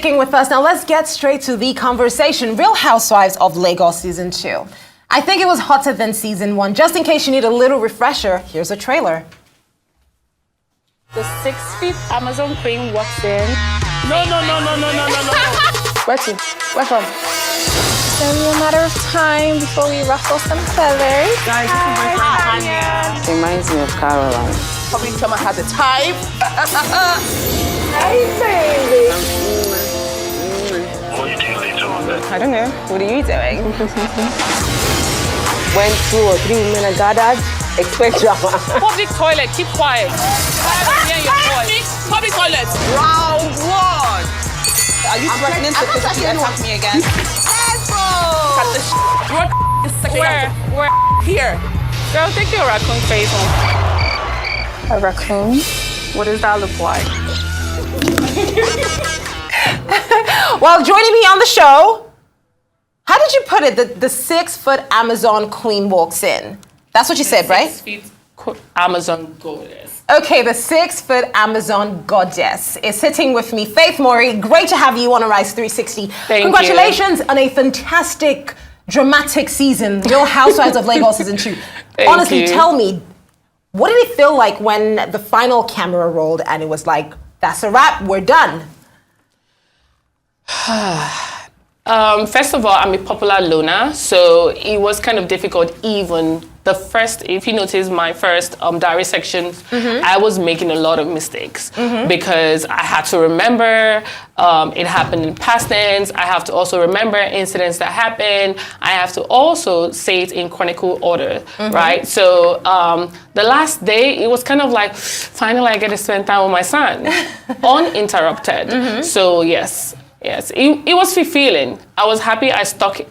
sticking with us. Now let's get straight to the conversation. Real Housewives of Lagos Season 2. I think it was hotter than Season 1. Just in case you need a little refresher, here's a trailer. The 6 feet Amazon queen walks in. No. Where to? Where from? It's only a matter of time before we ruffle some feathers. Guys, this is my friend Tanya. Reminds me of Caroline. Probably someone has a type. Hey, baby. I don't know. What are you doing? When 2 or 3 women are gathered, expect drama. Public toilet, keep quiet. Public toilet. Round 1. Are you threatening to physically attack me again? Cut the Where? Here. Girl, take your raccoon face on. A raccoon? What does that look like? Well, joining me on the show, how did you put it? The 6-foot Amazon queen walks in. That's what you said, right? 6 feet Amazon goddess. Okay, the 6-foot Amazon goddess is sitting with me. Faith Morey, great to have you on Arise 360. Thank Congratulations on a fantastic, dramatic season, Real Housewives of Lagos Season 2. Honestly, tell me, what did it feel like when the final camera rolled and it was like, that's a wrap, we're done? First of all, I'm a popular loner, so it was kind of difficult. Even the first, if you notice my first diary section, I was making a lot of mistakes because I had to remember it happened in past tense. I have to also remember incidents that happened. I have to also say it in chronicle order, right? So the last day, it was kind of like, finally I get to spend time with my son, uninterrupted. So yes, it was fulfilling. I was happy I stuck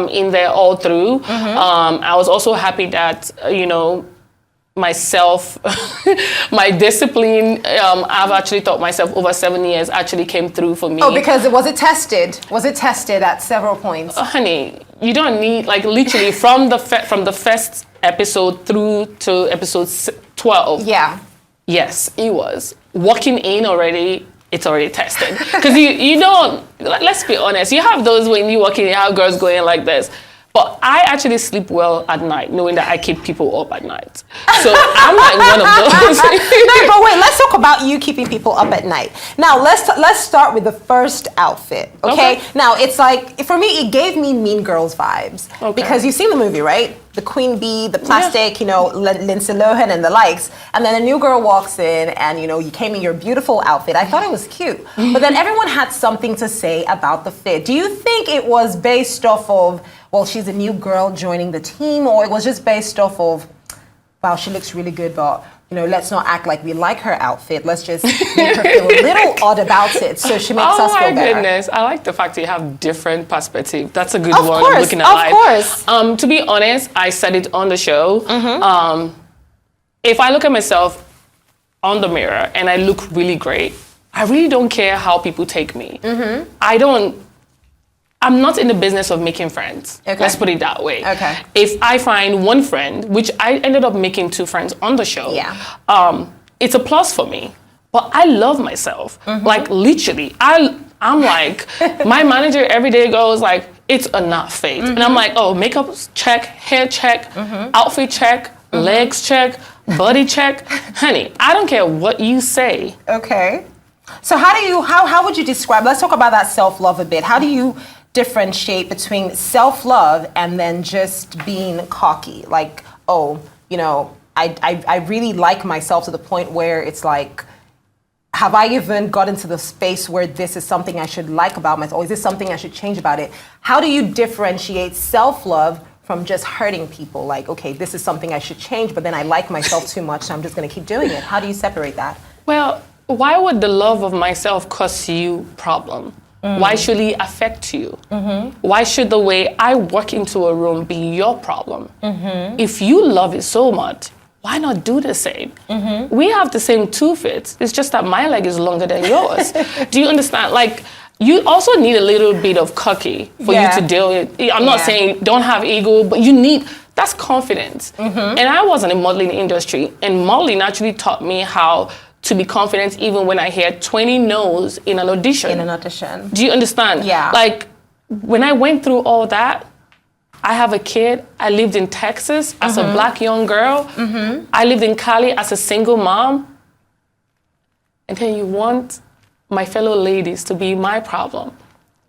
in there all through. I was also happy that, myself, my discipline, I've actually taught myself over 7 years actually came through for me. Oh, because was it tested? Was it tested at several points? Honey, you don't need, like literally from the first episode through to episode 12. Yeah. Yes, it was. Walking in already, it's already tested. Because you don't, let's be honest, you have those when you walk in, you have girls going like this. But I actually sleep well at night, knowing that I keep people up at night. So I'm like one of those. No, but wait, let's talk about you keeping people up at night. Now, let's start with the first outfit, okay? Now, it's like, for me, it gave me Mean Girls vibes. Okay. Because you've seen the movie, right? The queen bee, the plastic, Lindsay Lohan and the likes. And then a new girl walks in and, you came in your beautiful outfit. I thought it was cute. But then everyone had something to say about the fit. Do you think it was based off of, well, she's a new girl joining the team, or it was just based off of, wow, she looks really good, but, let's not act like we like her outfit. Let's just make her feel a little odd about it so she makes us feel better. Oh, my goodness. I like the fact that you have different perspective. That's a good one. Course, looking at life. Of course. To be honest, I said it on the show. If I look at myself on the mirror and I look really great, I really don't care how people take me. I'm not in the business of making friends. Okay. Let's put it that way. Okay. If I find one friend, which I ended up making 2 friends on the show, it's a plus for me. But I love myself. Like literally, I'm like, my manager every day goes like, it's enough, Faith. And I'm like, oh, makeup check, hair check, outfit check, legs check, body check. Honey, I don't care what you say. Okay. So how would you describe, let's talk about that self-love a bit. How do you differentiate between self-love and then just being cocky? Like, I really like myself to the point where it's like, have I even got into the space where this is something I should like about myself? Or is this something I should change about it? How do you differentiate self-love from just hurting people? Like, okay, this is something I should change, but then I like myself too much, so I'm just gonna keep doing it. How do you separate that? Well, why would the love of myself cause you problem? Why should it affect you? Why should the way I walk into a room be your problem? If you love it so much, why not do the same? We have the same 2 fits. It's just that my leg is longer than yours. Do you understand? Like, you also need a little bit of cocky for you to deal with. I'm not saying don't have ego, but you need, that's confidence. And I was in the modeling industry, and modeling actually taught me how to be confident even when I hear 20 no's in an audition. In an audition. Do you understand? Yeah. Like, when I went through all that, I have a kid. I lived in Texas as a Black young girl. I lived in Cali as a single mom. And then you want my fellow ladies to be my problem.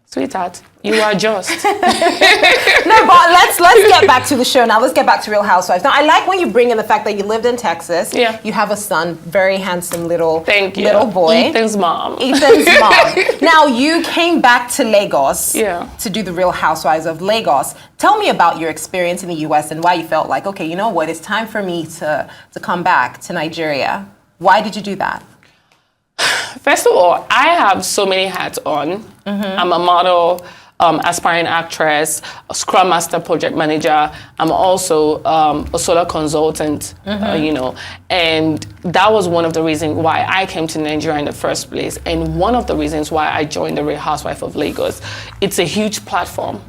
Sweetheart, you are just. No, but let's get back to the show now. Let's get back to Real Housewives. Now, I like when you bring in the fact that you lived in Texas. Yeah. You have a son, very handsome little boy. Ethan's mom. Ethan's mom. Now, you came back to Lagos Yeah. to do the Real Housewives of Lagos. Tell me about your experience in the U.S. and why you felt like, okay, you know what, it's time for me to come back to Nigeria. Why did you do that? First of all, I have so many hats on. I'm a model, aspiring actress, a Scrum Master project manager. I'm also a solar consultant, you know. And that was one of the reasons why I came to Nigeria in the first place. And one of the reasons why I joined the Real Housewives of Lagos. It's a huge platform.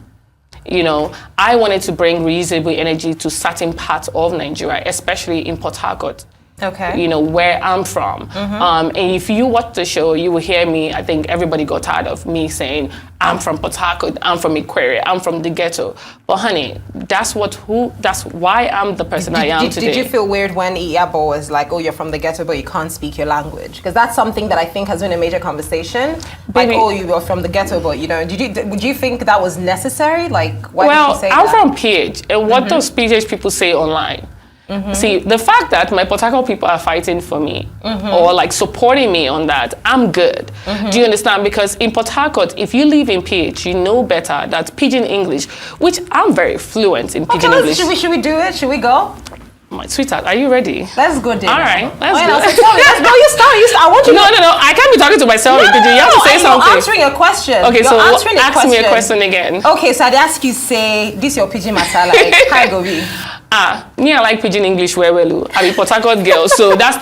You know, I wanted to bring reusable energy to certain parts of Nigeria, especially in Port Harcourt. Okay. You know, where I'm from. And if you watch the show, you will hear me, I think everybody got tired of me saying, I'm from Port Harcourt, I'm from Aquaria, I'm from the ghetto. But honey, that's why I'm the person I am today. Did you feel weird when Iyabo was like, oh, you're from the ghetto, but you can't speak your language? Because that's something that I think has been a major conversation. Baby. Like, oh, you are from the ghetto, but you know, would you think that was necessary? Like, why did you say I'm that? from PH, and what does PH people say online? See, the fact that my Port Harcourt people are fighting for me or like supporting me on that, I'm good. Do you understand? Because in Port Harcourt, if you live in PH, you know better that Pidgin English, which I'm very fluent in Pidgin English. Should we do it? Should we go? My sweetheart, are you ready? Let's go, dear. All right, let's go. Let's go. You start. I want you to... No. I can't be talking to myself. You have to say something. You're answering a question. Okay, so ask me a question question again. Okay, so I'd ask you, say, this your Pidgin matter, like, how go be? Me, I like Pidgin English well. I'm a Port Harcourt girl, so that's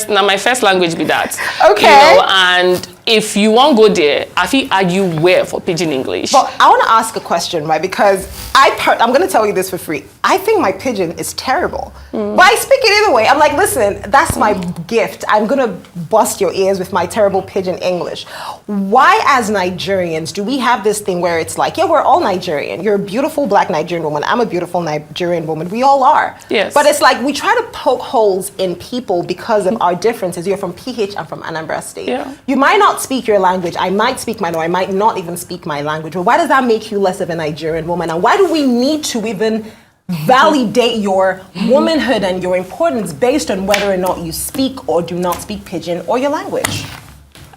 my first language be that. Okay. You know, and if you won't go there, I feel argue where for Pidgin English. But I want to ask a question, right? Because I'm going to tell you this for free. I think my Pidgin is terrible. But I speak it either way. I'm like, listen, that's my gift. I'm going to bust your ears with my terrible Pidgin English. Why, as Nigerians, do we have this thing where it's like, yeah, we're all Nigerian. You're a beautiful Black Nigerian woman. I'm a beautiful Nigerian woman. We all are. Yes. But it's like we try to poke holes in people because of our differences. You're from PH, I'm from Anambra State. Yeah. You might not speak your language. I might speak mine, or I might not even speak my language. But why does that make you less of a Nigerian woman? And why do we need to even validate your womanhood and your importance based on whether or not you speak or do not speak Pidgin or your language?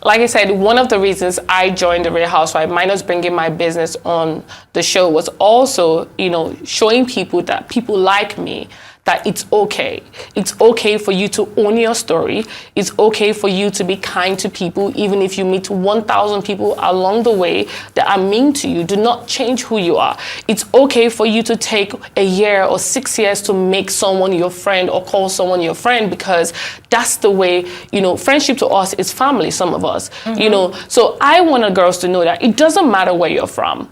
Like I said, one of the reasons I joined the Real Housewives, minus bringing my business on the show, was also, you know, showing people that people like me, that it's okay. It's okay for you to own your story. It's okay for you to be kind to people, even if you meet 1,000 people along the way that are mean to you. Do not change who you are. It's okay for you to take a year or 6 years to make someone your friend or call someone your friend, because that's the way, you know, friendship to us is family, some of us, you know. So I want girls to know that it doesn't matter where you're from.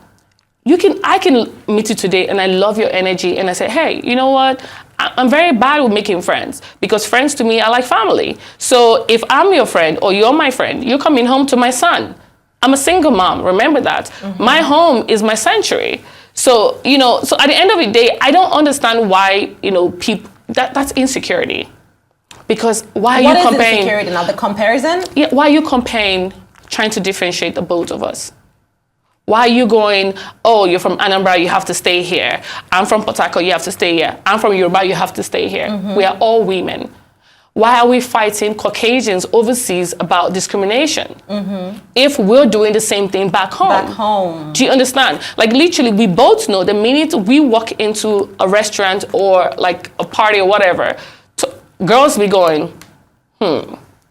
I can meet you today and I love your energy and I say, hey, you know what? I'm very bad with making friends, because friends to me are like family. So if I'm your friend or you're my friend, you're coming home to my son. I'm a single mom, remember that. My home is my sanctuary. So, you know, so at the end of the day, I don't understand why, you know, people, that's insecurity. Because why are you comparing? What is insecurity now, the comparison? Yeah, why are you comparing, trying to differentiate the both of us? Why are you going, oh, you're from Anambra, you have to stay here. I'm from Port Harcourt, you have to stay here. I'm from Yoruba, you have to stay here. We are all women. Why are we fighting Caucasians overseas about discrimination? If we're doing the same thing back home. Back home. Do you understand? Like literally, we both know the minute we walk into a restaurant or like a party or whatever, girls be going,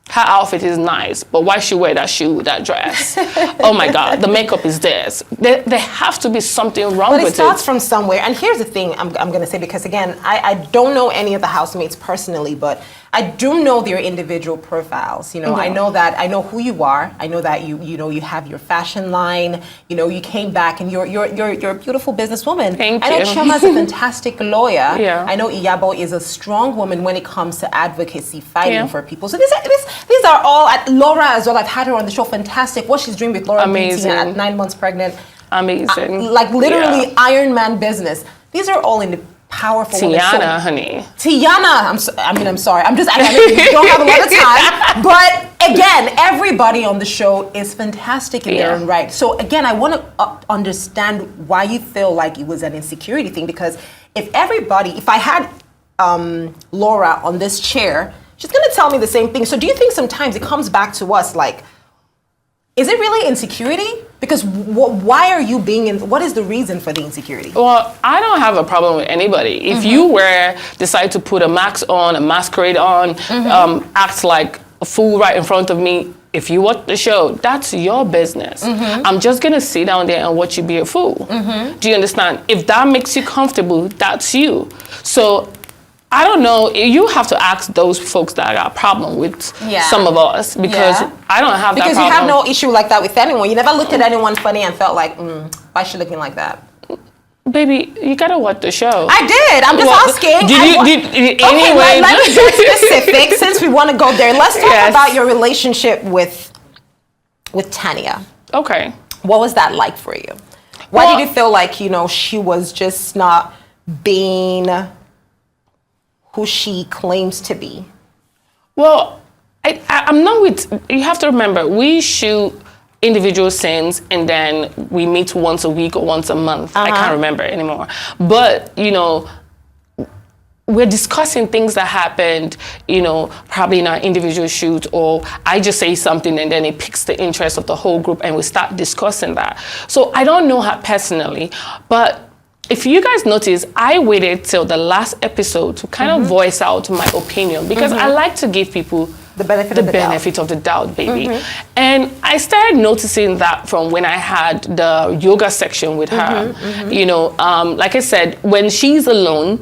her outfit is nice, but why she wear that shoe, that dress? Oh my God, the makeup is this. There have to be something wrong with it. But it starts from somewhere. And here's the thing I'm going to say, because again, I don't know any of the housemates personally, but I do know their individual profiles. You know, I know who you are. I know that you have your fashion line. You know, you came back and you're a beautiful businesswoman. Thank I know you. Chioma's a fantastic lawyer. Yeah. I know Iyabo is a strong woman when it comes to advocacy, fighting for people. So these are all Laura as well. I've had her on the show. Fantastic. What she's doing with Laura Beauty at 9 months pregnant. Amazing. Like literally Iron Man business. These are all in the powerful women. Tiana, honey. Tiana, I'm sorry. I don't have a lot of time. But again, everybody on the show is fantastic in their own right. So again, I want to understand why you feel like it was an insecurity thing. Because if I had Laura on this chair, she's going to tell me the same thing. So do you think sometimes it comes back to us like, is it really insecurity? Because why are you what is the reason for the insecurity? Well, I don't have a problem with anybody. If you decide to put a mask on, a masquerade on, act like a fool right in front of me, if you watch the show, that's your business. I'm just gonna sit down there and watch you be a fool. Do you understand? If that makes you comfortable, that's you. So I don't know. You have to ask those folks that got a problem with some of us because I don't have that problem. Because you have no issue like that with anyone. You never looked at anyone funny and felt like, why is she looking like that? Baby, you gotta watch the show. I did. I'm just asking. Anyway, let me get specific since we want to go there. Let's talk about your relationship with Tanya. Okay. What was that like for you? Why did you feel like, she was just not being who she claims to be? Well, I'm not with, you have to remember, we shoot individual scenes and then we meet once a week or once a month. I can't remember anymore. But, we're discussing things that happened, probably in our individual shoot, or I just say something and then it piques the interest of the whole group and we start discussing that. So I don't know her personally, but if you guys notice, I waited till the last episode to kind of voice out my opinion because I like to give people the benefit of the doubt, baby. And I started noticing that from when I had the yoga section with her. Like I said, when she's alone,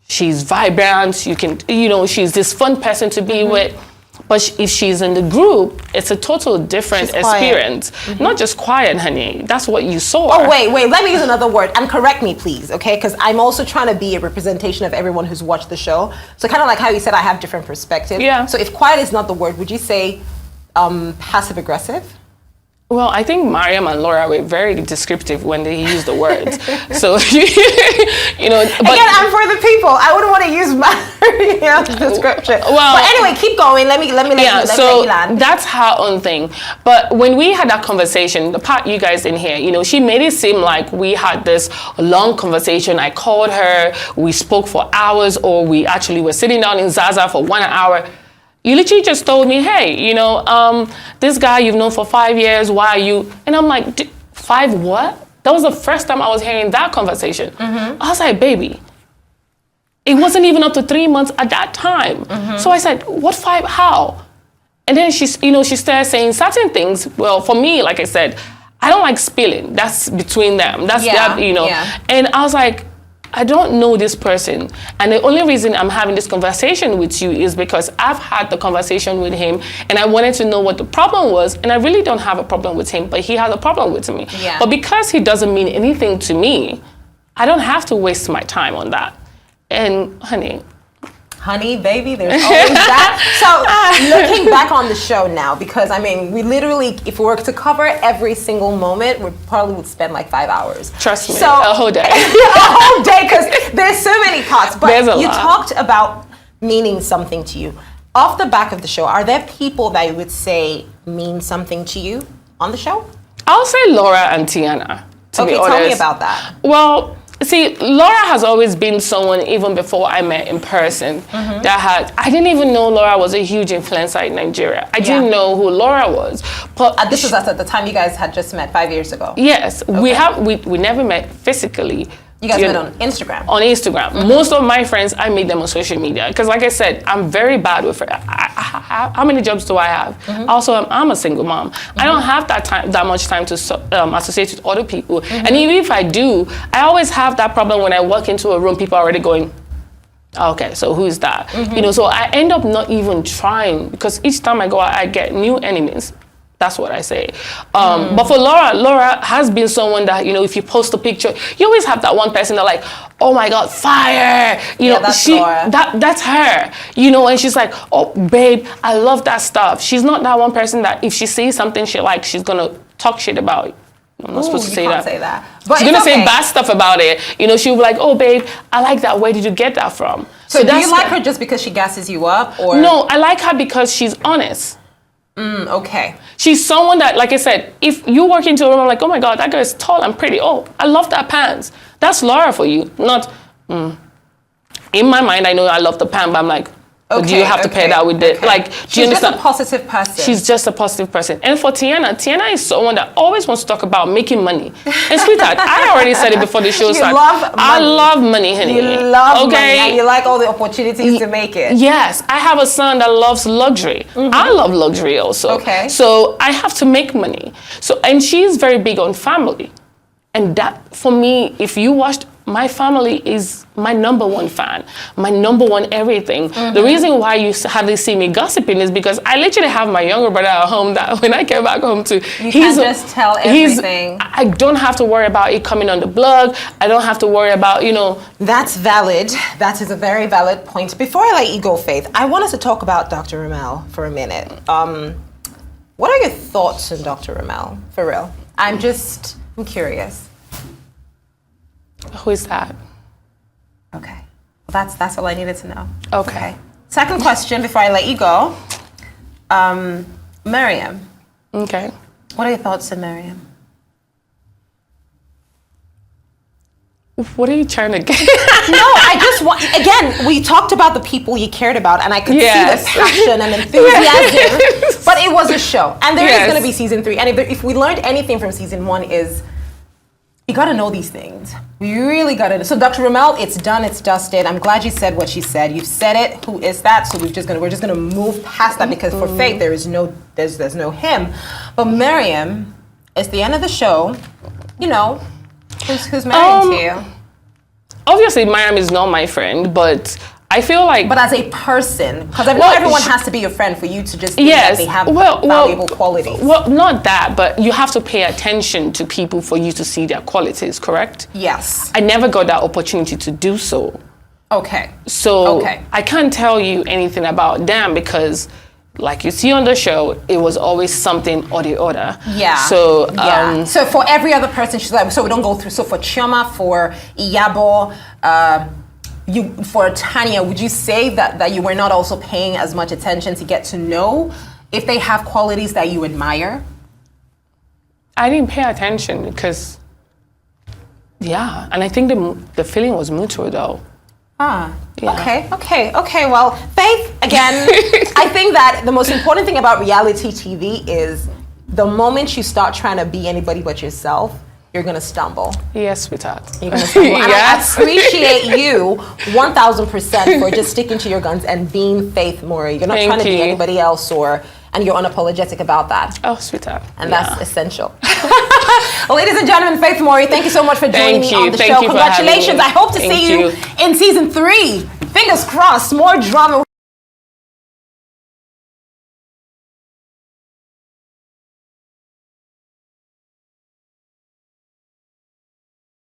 she's vibrant. You can, she's this fun person to be with. But if she's in the group, it's a total different experience. Not just quiet, honey. That's what you saw. Oh, wait. Let me use another word. And correct me, please, okay? Because I'm also trying to be a representation of everyone who's watched the show. So kind of like how you said I have different perspectives. Yeah. So if quiet is not the word, would you say passive-aggressive? Well, I think Mariam and Laura were very descriptive when they used the words. So, but again, I'm for the people. I wouldn't want to use my description. Well, but anyway, keep going. Let me let you land. That's her own thing. But when we had that conversation, the part you guys didn't hear, she made it seem like we had this long conversation. I called her, we spoke for hours, or we actually were sitting down in Zaza for 1 hour. You literally just told me, hey, this guy you've known for 5 years, why are you? And I'm like, 5 what? That was the first time I was hearing that conversation. I was like, baby, it wasn't even up to 3 months at that time. So I said, what 5, how? And then she started saying certain things. Well, for me, like I said, I don't like spilling. That's between them. That's that, And I was like, I don't know this person. And the only reason I'm having this conversation with you is because I've had the conversation with him and I wanted to know what the problem was. And I really don't have a problem with him, but he has a problem with me. Yeah. But because he doesn't mean anything to me, I don't have to waste my time on that. And honey, baby, there's always that. So looking back on the show now, because we literally, if we were to cover every single moment, we probably would spend like 5 hours. Trust me, a whole day. A whole day, because there's so many parts. But you lot. talked about meaning something to you. Off the back of the show, are there people that you would say mean something to you on the show? I'll say Laura and Tiana, to be honest. Tell me about that. Well, see, Laura has always been someone, even before I met in person, I didn't even know Laura was a huge influencer in Nigeria. I didn't know who Laura was. But this was at the time you guys had just met 5 years ago. Yes, we never met physically. You guys met on Instagram? On Instagram. Most of my friends, I meet them on social media. Because like I said, I'm very bad with it. How many jobs do I have? Also, I'm a single mom. I don't have that much time to associate with other people. And even if I do, I always have that problem when I walk into a room, people are already going, Okay, so who is that? You know, so I end up not even trying because each time I go out, I get new enemies. That's what I say. But for Laura has been someone that, you know, if you post a picture, you always have that one person that like, oh my God, fire. You know, that's Laura. That's her. You know, and she's like, oh, babe, I love that stuff. She's not that one person that if she sees something she likes, she's going to talk shit about it. I'm not supposed to say that. Say that. But she's going to say bad stuff about it. You know, she'll be like, oh, babe, I like that. Where did you get that from? So do you like her just because she gasses you up? Or no, I like her because she's honest. Okay. She's someone that, like I said, if you walk into a room, I'm like, oh my God, that girl is tall and pretty. Oh, I love that pants. That's Laura for you. Not, in my mind, I know I love the pants, but I'm like, but do you have to pair that with the, like, do She's you understand? just a positive person. She's just a positive person. And for Tiana is someone that always wants to talk about making money. And sweetheart, I already said it before the show started. I love money, honey. You love money and you like all the opportunities to make it. Yes, I have a son that loves luxury. I love luxury also. Okay. So I have to make money. So, and she's very big on family. And that, for me, if you watched, my family is my number one fan, my number one everything. The reason why you hardly see me gossiping is because I literally have my younger brother at home that when I get back home to, you can just tell everything. I don't have to worry about it coming on the blog. I don't have to worry about, you know. That's valid. That is a very valid point. Before I let you go, Faith, I want us to talk about Dr. RHOL for a minute. What are your thoughts on Dr. RHOL, for real? I'm curious. Who is that? Okay. Well, that's all I needed to know. Okay. Second question before I let you go. Miriam. Okay. What are your thoughts on Miriam? What are you trying to get? No, I just want, again, we talked about the people you cared about, and I could see the passion and enthusiasm, but it was a show. And there is going to be season 3. And if we learned anything from season 1 is, you got to know these things. We really got to. So Dr. RHOL, it's done, it's dusted. I'm glad you said what she said. You've said it. Who is that? So we're just gonna move past that because for Faith there's no him. But Miriam, it's the end of the show. You know, who's married to you? Obviously, Miriam is not my friend, but I feel like. But as a person, because everyone has to be your friend for you to just think that they have valuable qualities. Well, not that, but you have to pay attention to people for you to see their qualities, correct? Yes. I never got that opportunity to do so. Okay. So I can't tell you anything about them because, like you see on the show, it was always something or the other. Yeah. So so for every other person, she's like, so we don't go through. So for Chioma, for Iyabo, for Tanya, would you say that you were not also paying as much attention to get to know if they have qualities that you admire? I didn't pay attention because, and I think the feeling was mutual though. Okay. Well, Faith, again, I think that the most important thing about reality TV is the moment you start trying to be anybody but yourself, you're going to stumble. Yes, sweetheart. You're going to stumble. And I appreciate you 1,000% for just sticking to your guns and being Faith Morey. You're not trying to be anybody else and you're unapologetic about that. Oh, sweetheart. And that's essential. Well, ladies and gentlemen, Faith Morey, thank you so much for joining me on the show. You Congratulations. I hope to see you in season 3. Fingers crossed, more drama.